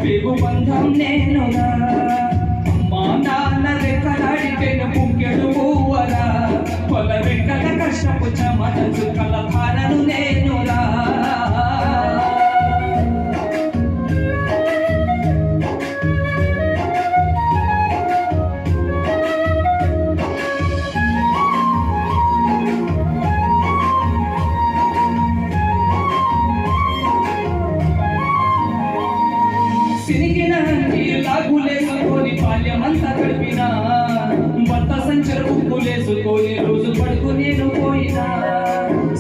పేగు బంధం నేనురా. అమ్మా నాన్న రెక్కలాడితేను పుక్కెడు పువ్వరా, పొల రెక్కల కష్టపు చెమట చుక్కల ధారను నేనురా. సిరిగిన లాగులేసుకొని బాల్యమంతా గడిపినా, భర్త సంచర ఉప్పులేసుకొని రోజు పడుకు నేను పోయినా.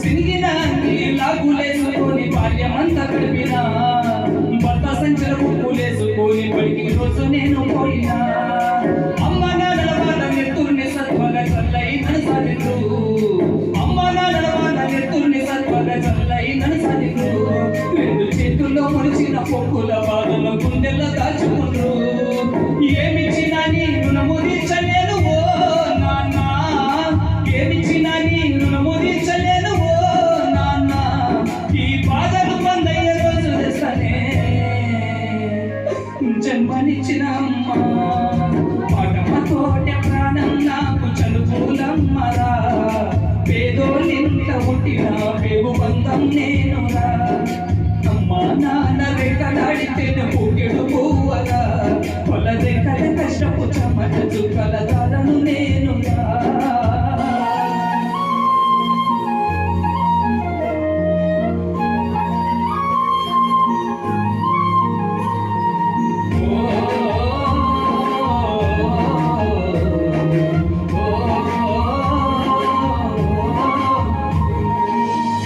సిరిగిన లాగులేసుకొని బాల్యమంతా గడిపినా, భర్త సంచర ఉప్పులేసుకొని పడికి రోజు నేను పోయినా. అమ్మ నాన్నల వాళ్ళ నెత్తుర్ని సత్వగా చల్లై నన్ను సాధించు, అమ్మ నాన్నల వాళ్ళ నెత్తుర్ని సత్వగా చల్లై నన్ను సాధించు. రెండు చేతుల్లో ముడిచిన పొక్కుల బాధల గుండెల్లో దాచుకుంటూ, ఏమిచ్చినా నీ రుణము తీర్చలేను ఓ నాన్న, ఏమిచ్చినా నీ రుణము తీర్చలేను ఓ నాన్న. ఈ బాధలు పొందయ్యే రోజు తెస్తనే జన్మనిచ్చిన అమ్మ, పాటమతోటే ప్రాణం నాకు చదువులమ్మరా. పేదోళ్ళింట పుట్టిన పేగు బంధం నేనురా. అమ్మా నాన్న రెక్కలాడితేను పుక్కెడు పువ్వరా, పొల రెక్కల కష్టపు చెమట చుక్కల ధారను నేనురా.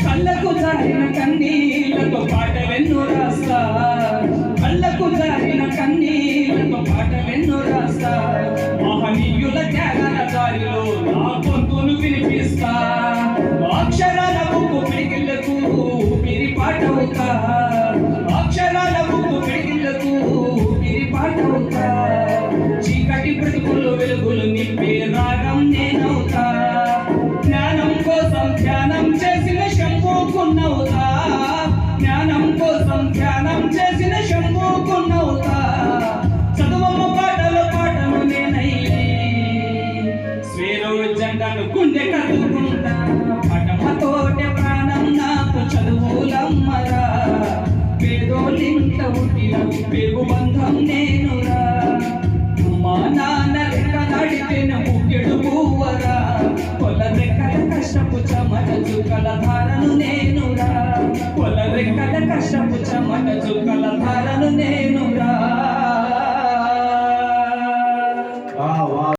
కళ్ళకు జారిన కన్నీళ్లతో పాటలెన్నో రాస్తా, కళ్ళకు జారిన కన్నీళ్లతో పాటలెన్నో రాస్తా. మహనీయుల త్యాగాల దారిలో నా గొంతును వినిపిస్తా. అక్షరాల బుక్కు పిడికిళ్లకు ఊపిరి పాటవుతా, అక్షరాల బుక్కు పిడికిళ్లకు ఊపిరి పాటవుతా. చీకటి బ్రతుకుల్లో వెలుగులు నింపే రాగం నేనవుతా. జ్ఞానం కోసం ధ్యానం చేసిన శంభుకున్నవుతా, జ్ఞానం కోసం ధ్యానం చేసిన శంభుకున్నవుతా. చదువమ్మ పాటలు పాటలు నేనై స్వేరో జెండాను గుండె కదుకుంటా. పటమతోటే ప్రాణం నాకు చదువులమ్మరా. పేదోళ్ళింట పుట్టిన పేగు బంధం నేనురా. అమ్మా నాన్న రెక్కలాడితేను పుక్కెడు పువ్వరా, పొల రెక్కల కష్టపు చెమట చుక్కల ధారను నేనురా. పొల రెక్కల కష్టపు చెమట చుక్కల ధారను నేను